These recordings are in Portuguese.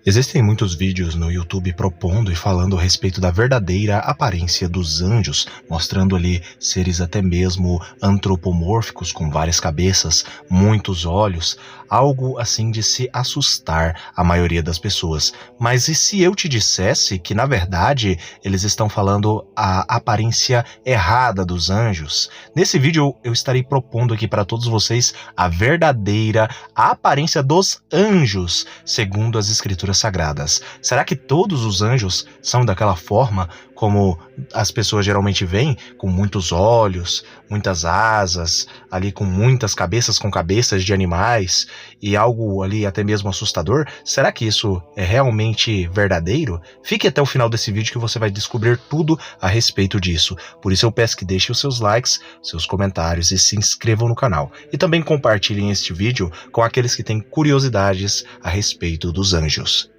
Existem muitos vídeos no YouTube propondo e falando a respeito da verdadeira aparência dos anjos, mostrando ali seres até mesmo antropomórficos com várias cabeças, muitos olhos, algo assim de se assustar a maioria das pessoas. Mas e se eu te dissesse que na verdade eles estão falando a aparência errada dos anjos? Nesse vídeo eu estarei propondo aqui para todos vocês a verdadeira aparência dos anjos, segundo as escrituras sagradas. Será que todos os anjos são daquela forma como as pessoas geralmente veem, com muitos olhos, muitas asas, ali com muitas cabeças, com cabeças de animais e algo ali até mesmo assustador? Será que isso é realmente verdadeiro? Fique até o final desse vídeo que você vai descobrir tudo a respeito disso. Por isso eu peço que deixem os seus likes, seus comentários e se inscrevam no canal. E também compartilhem este vídeo com aqueles que têm curiosidades a respeito dos anjos.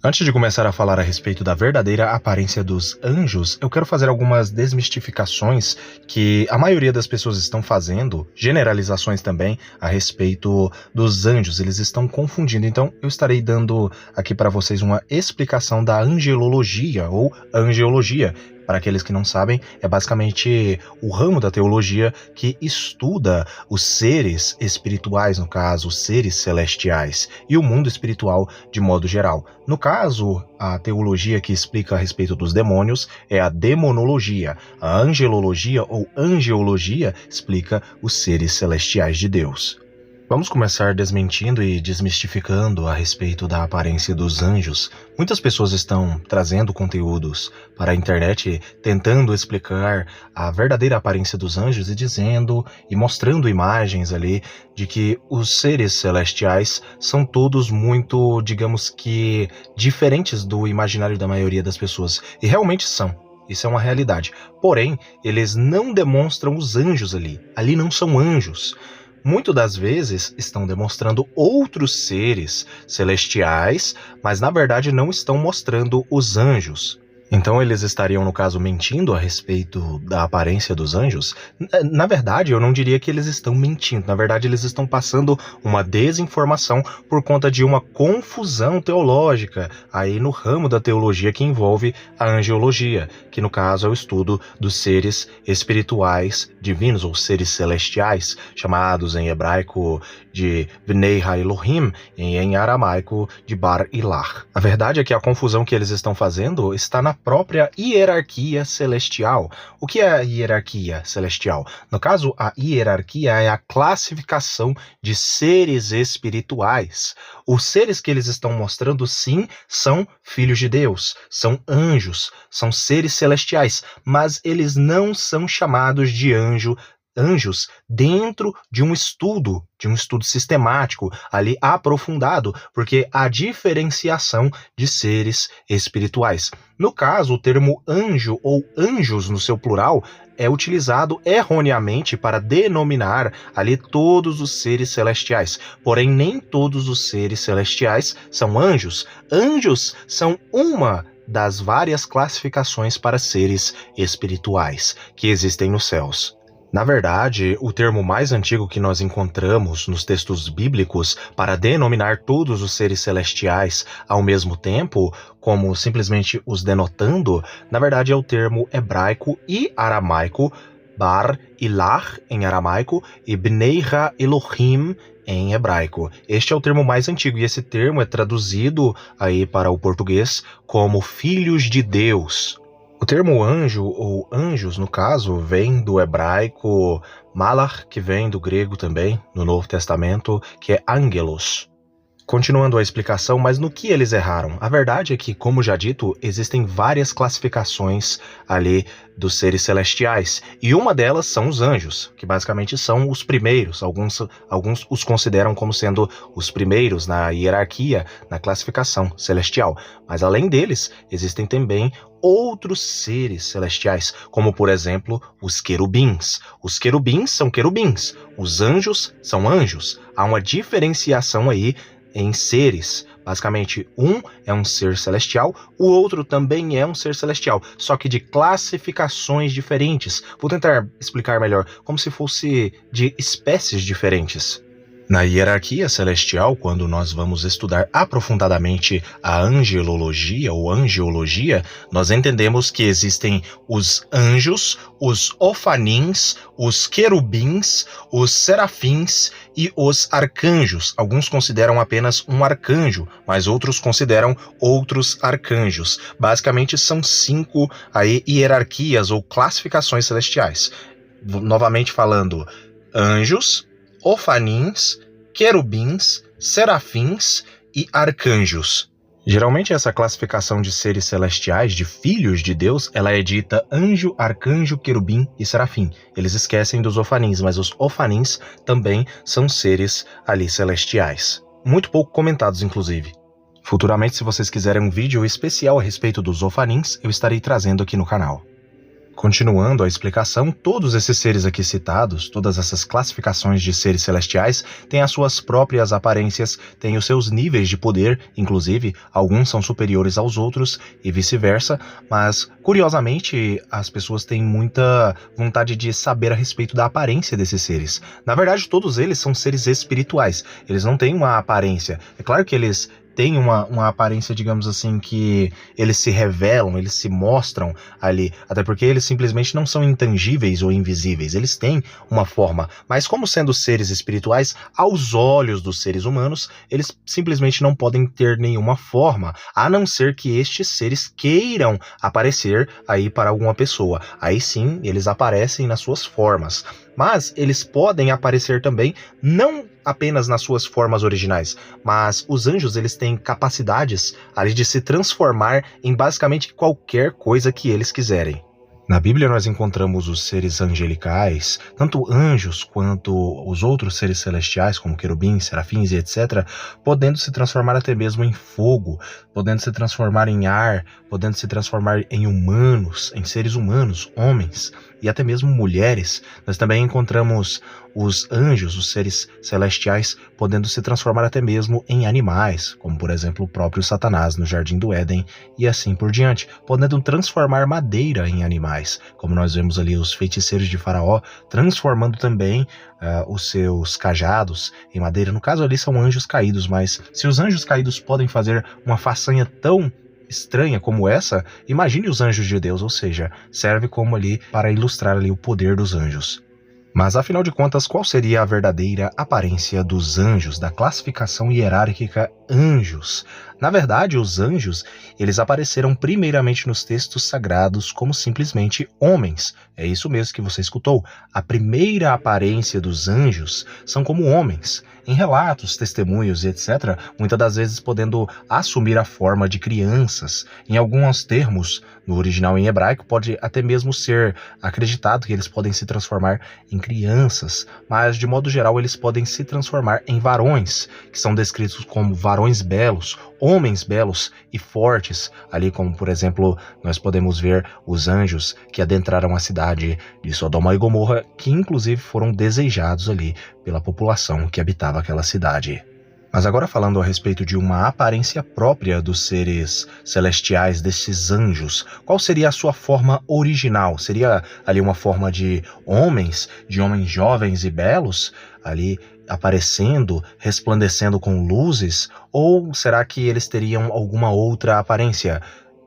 Antes de começar a falar a respeito da verdadeira aparência dos anjos, eu quero fazer algumas desmistificações que a maioria das pessoas estão fazendo, generalizações também a respeito dos anjos, eles estão confundindo. Então eu estarei dando aqui para vocês uma explicação da angelologia ou angeologia. Para aqueles que não sabem, é basicamente o ramo da teologia que estuda os seres espirituais, no caso, os seres celestiais, e o mundo espiritual de modo geral. No caso, a teologia que explica a respeito dos demônios é a demonologia. A angelologia ou angeologia explica os seres celestiais de Deus. Vamos começar desmentindo e desmistificando a respeito da aparência dos anjos. Muitas pessoas estão trazendo conteúdos para a internet tentando explicar a verdadeira aparência dos anjos e dizendo e mostrando imagens ali de que os seres celestiais são todos muito, digamos que, diferentes do imaginário da maioria das pessoas. E realmente são. Isso é uma realidade. Porém, eles não demonstram os anjos ali. Ali não são anjos. Muitas das vezes estão demonstrando outros seres celestiais, mas na verdade não estão mostrando os anjos. Então eles estariam, no caso, mentindo a respeito da aparência dos anjos? Na verdade, eu não diria que eles estão mentindo. Na verdade, eles estão passando uma desinformação por conta de uma confusão teológica aí no ramo da teologia que envolve a angeologia, que no caso é o estudo dos seres espirituais divinos ou seres celestiais, chamados em hebraico de Bnei Ha-Elohim e em aramaico de Bar Ilah. A verdade é que a confusão que eles estão fazendo está na própria hierarquia celestial. O que é a hierarquia celestial? No caso, a hierarquia é a classificação de seres espirituais. Os seres que eles estão mostrando, sim, são filhos de Deus, são anjos, são seres celestiais, mas eles não são chamados de anjos dentro de um estudo sistemático, ali aprofundado, porque há diferenciação de seres espirituais. No caso, o termo anjo ou anjos no seu plural é utilizado erroneamente para denominar ali todos os seres celestiais. Porém, nem todos os seres celestiais são anjos. Anjos são uma das várias classificações para seres espirituais que existem nos céus. Na verdade, o termo mais antigo que nós encontramos nos textos bíblicos para denominar todos os seres celestiais ao mesmo tempo, como simplesmente os denotando, na verdade é o termo hebraico e aramaico, Bar Ilah em aramaico e Bnei Ha-Elohim em hebraico. Este é o termo mais antigo e esse termo é traduzido aí para o português como filhos de Deus. O termo anjo ou anjos, no caso, vem do hebraico malach, que vem do grego também, no Novo Testamento, que é angelos. Continuando a explicação, mas no que eles erraram? A verdade é que, como já dito, existem várias classificações ali dos seres celestiais, e uma delas são os anjos, que basicamente são os primeiros. Alguns os consideram como sendo os primeiros na hierarquia, na classificação celestial. Mas além deles, existem também outros seres celestiais, como por exemplo os querubins. Os querubins são querubins, os anjos são anjos. Há uma diferenciação aí em seres. Basicamente, um é um ser celestial, o outro também é um ser celestial, só que de classificações diferentes. Vou tentar explicar melhor, como se fosse de espécies diferentes. Na hierarquia celestial, quando nós vamos estudar aprofundadamente a angelologia ou angiologia, nós entendemos que existem os anjos, os ofanins, os querubins, os serafins e os arcanjos. Alguns consideram apenas um arcanjo, mas outros consideram outros arcanjos. Basicamente são 5 aí hierarquias ou classificações celestiais. Novamente falando, anjos, ofanins, querubins, serafins e arcanjos. Geralmente essa classificação de seres celestiais, de filhos de Deus, ela é dita anjo, arcanjo, querubim e serafim. Eles esquecem dos ofanins, mas os ofanins também são seres ali celestiais. Muito pouco comentados, inclusive. Futuramente, se vocês quiserem um vídeo especial a respeito dos ofanins, eu estarei trazendo aqui no canal. Continuando a explicação, todos esses seres aqui citados, todas essas classificações de seres celestiais, têm as suas próprias aparências, têm os seus níveis de poder, inclusive alguns são superiores aos outros e vice-versa, mas curiosamente as pessoas têm muita vontade de saber a respeito da aparência desses seres. Na verdade, todos eles são seres espirituais, eles não têm uma aparência. É claro que eles tem uma aparência, digamos assim, que eles se revelam, eles se mostram ali, até porque eles simplesmente não são intangíveis ou invisíveis, eles têm uma forma, mas como sendo seres espirituais, aos olhos dos seres humanos, eles simplesmente não podem ter nenhuma forma, a não ser que estes seres queiram aparecer aí para alguma pessoa, aí sim, eles aparecem nas suas formas. Mas eles podem aparecer também, não apenas nas suas formas originais, mas os anjos eles têm capacidades ali de se transformar em basicamente qualquer coisa que eles quiserem. Na Bíblia nós encontramos os seres angelicais, tanto anjos quanto os outros seres celestiais, como querubins, serafins e etc., podendo se transformar até mesmo em fogo, podendo se transformar em ar, podendo se transformar em humanos, em seres humanos, homens e até mesmo mulheres. Nós também encontramos os anjos, os seres celestiais, podendo se transformar até mesmo em animais, como por exemplo o próprio Satanás no Jardim do Éden e assim por diante, podendo transformar madeira em animais, como nós vemos ali os feiticeiros de Faraó transformando também os seus cajados em madeira. No caso ali são anjos caídos, mas se os anjos caídos podem fazer uma façanha tão estranha como essa, imagine os anjos de Deus, ou seja, serve como ali para ilustrar ali o poder dos anjos. Mas afinal de contas, qual seria a verdadeira aparência dos anjos, da classificação hierárquica anjos? Na verdade, os anjos, eles apareceram primeiramente nos textos sagrados como simplesmente homens. É isso mesmo que você escutou. A primeira aparência dos anjos são como homens. Em relatos, testemunhos e etc., muitas das vezes podendo assumir a forma de crianças. Em alguns termos, no original em hebraico, pode até mesmo ser acreditado que eles podem se transformar em crianças, mas de modo geral eles podem se transformar em varões, que são descritos como varões belos, homens belos e fortes, ali como por exemplo nós podemos ver os anjos que adentraram a cidade de Sodoma e Gomorra, que inclusive foram desejados ali pela população que habitava aquela cidade. Mas agora falando a respeito de uma aparência própria dos seres celestiais, desses anjos, qual seria a sua forma original? Seria ali uma forma de homens jovens e belos, ali aparecendo, resplandecendo com luzes? Ou será que eles teriam alguma outra aparência?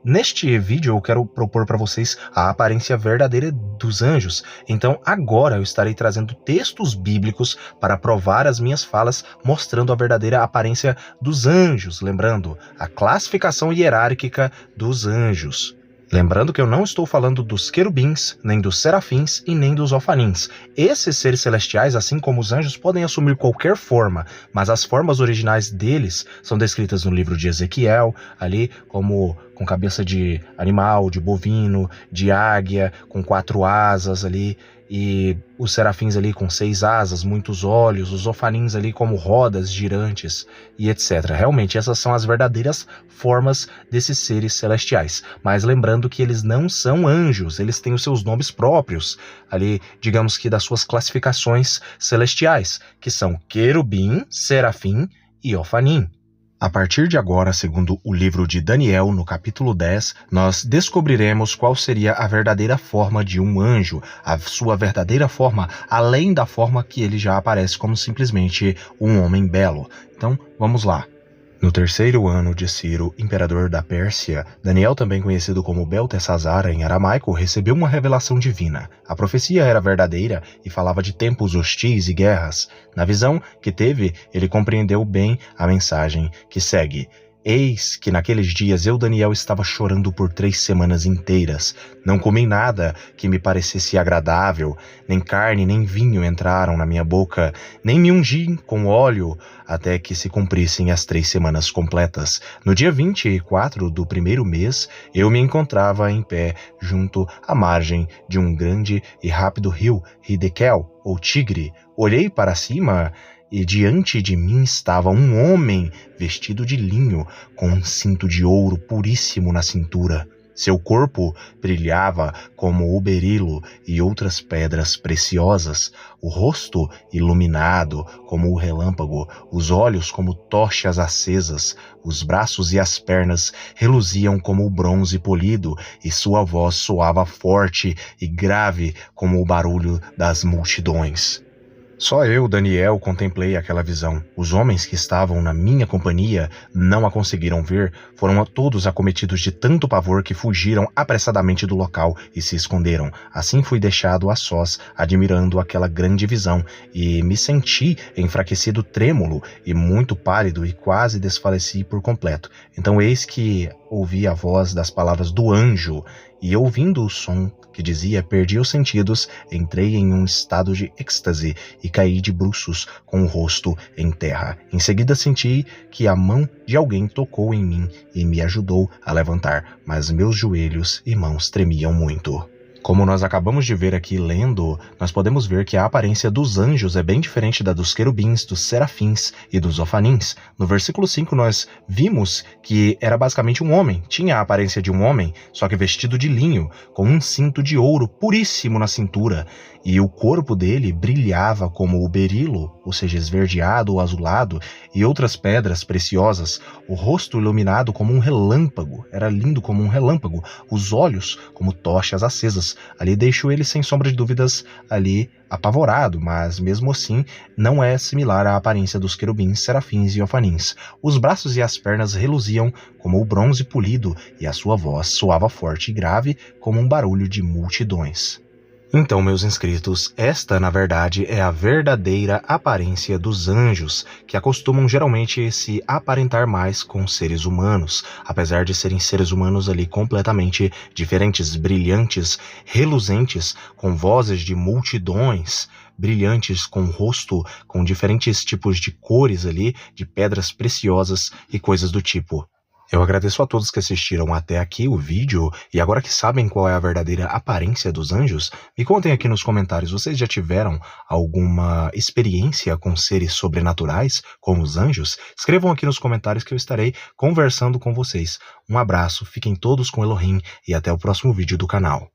Neste vídeo eu quero propor para vocês a aparência verdadeira dos anjos. Então agora eu estarei trazendo textos bíblicos para provar as minhas falas, mostrando a verdadeira aparência dos anjos. Lembrando, a classificação hierárquica dos anjos. Lembrando que eu não estou falando dos querubins, nem dos serafins e nem dos ofanins. Esses seres celestiais, assim como os anjos, podem assumir qualquer forma, mas as formas originais deles são descritas no livro de Ezequiel, ali como com cabeça de animal, de bovino, de águia, com 4 asas ali, e os serafins ali com 6 asas, muitos olhos, os ofanins ali como rodas girantes e etc. Realmente essas são as verdadeiras formas desses seres celestiais, mas lembrando que eles não são anjos, eles têm os seus nomes próprios, ali digamos que das suas classificações celestiais, que são querubim, serafim e ofanim. A partir de agora, segundo o livro de Daniel, no capítulo 10, nós descobriremos qual seria a verdadeira forma de um anjo, a sua verdadeira forma, além da forma que ele já aparece como simplesmente um homem belo. Então, vamos lá. No 3º ano de Ciro, imperador da Pérsia, Daniel, também conhecido como Beltesazar em aramaico, recebeu uma revelação divina. A profecia era verdadeira e falava de tempos hostis e guerras. Na visão que teve, ele compreendeu bem a mensagem que segue. Eis que naqueles dias eu, Daniel, estava chorando por 3 semanas inteiras. Não comi nada que me parecesse agradável, nem carne nem vinho entraram na minha boca, nem me ungi com óleo, até que se cumprissem as 3 semanas completas. No dia 24 do 1º mês, eu me encontrava em pé junto à margem de um grande e rápido rio, Hidekel, ou Tigre. Olhei para cima e diante de mim estava um homem vestido de linho, com um cinto de ouro puríssimo na cintura. Seu corpo brilhava como o berilo e outras pedras preciosas, o rosto iluminado como o relâmpago, os olhos como tochas acesas, os braços e as pernas reluziam como o bronze polido, e sua voz soava forte e grave como o barulho das multidões. Só eu, Daniel, contemplei aquela visão. Os homens que estavam na minha companhia não a conseguiram ver, foram todos acometidos de tanto pavor que fugiram apressadamente do local e se esconderam. Assim fui deixado a sós, admirando aquela grande visão, e me senti enfraquecido, trêmulo e muito pálido, e quase desfaleci por completo. Então eis que ouvi a voz das palavras do anjo, e ouvindo o som que dizia, perdi os sentidos, entrei em um estado de êxtase e caí de bruços com o rosto em terra. Em seguida senti que a mão de alguém tocou em mim e me ajudou a levantar, mas meus joelhos e mãos tremiam muito. Como nós acabamos de ver aqui lendo, nós podemos ver que a aparência dos anjos é bem diferente da dos querubins, dos serafins e dos ofanins. No versículo 5 nós vimos que era basicamente um homem, tinha a aparência de um homem, só que vestido de linho, com um cinto de ouro puríssimo na cintura, e o corpo dele brilhava como o berilo, ou seja, esverdeado ou azulado, e outras pedras preciosas, o rosto iluminado como um relâmpago, era lindo como um relâmpago, os olhos como tochas acesas. Ali deixo ele sem sombra de dúvidas ali apavorado, mas mesmo assim não é similar à aparência dos querubins, serafins e ofanins. Os braços e as pernas reluziam como o bronze polido e a sua voz soava forte e grave como um barulho de multidões. Então, meus inscritos, esta, na verdade, é a verdadeira aparência dos anjos, que acostumam geralmente se aparentar mais com seres humanos, apesar de serem seres humanos ali completamente diferentes, brilhantes, reluzentes, com vozes de multidões, brilhantes, com rosto, com diferentes tipos de cores ali, de pedras preciosas e coisas do tipo. Eu agradeço a todos que assistiram até aqui o vídeo, e agora que sabem qual é a verdadeira aparência dos anjos, me contem aqui nos comentários, vocês já tiveram alguma experiência com seres sobrenaturais, como os anjos? Escrevam aqui nos comentários que eu estarei conversando com vocês. Um abraço, fiquem todos com Elohim e até o próximo vídeo do canal.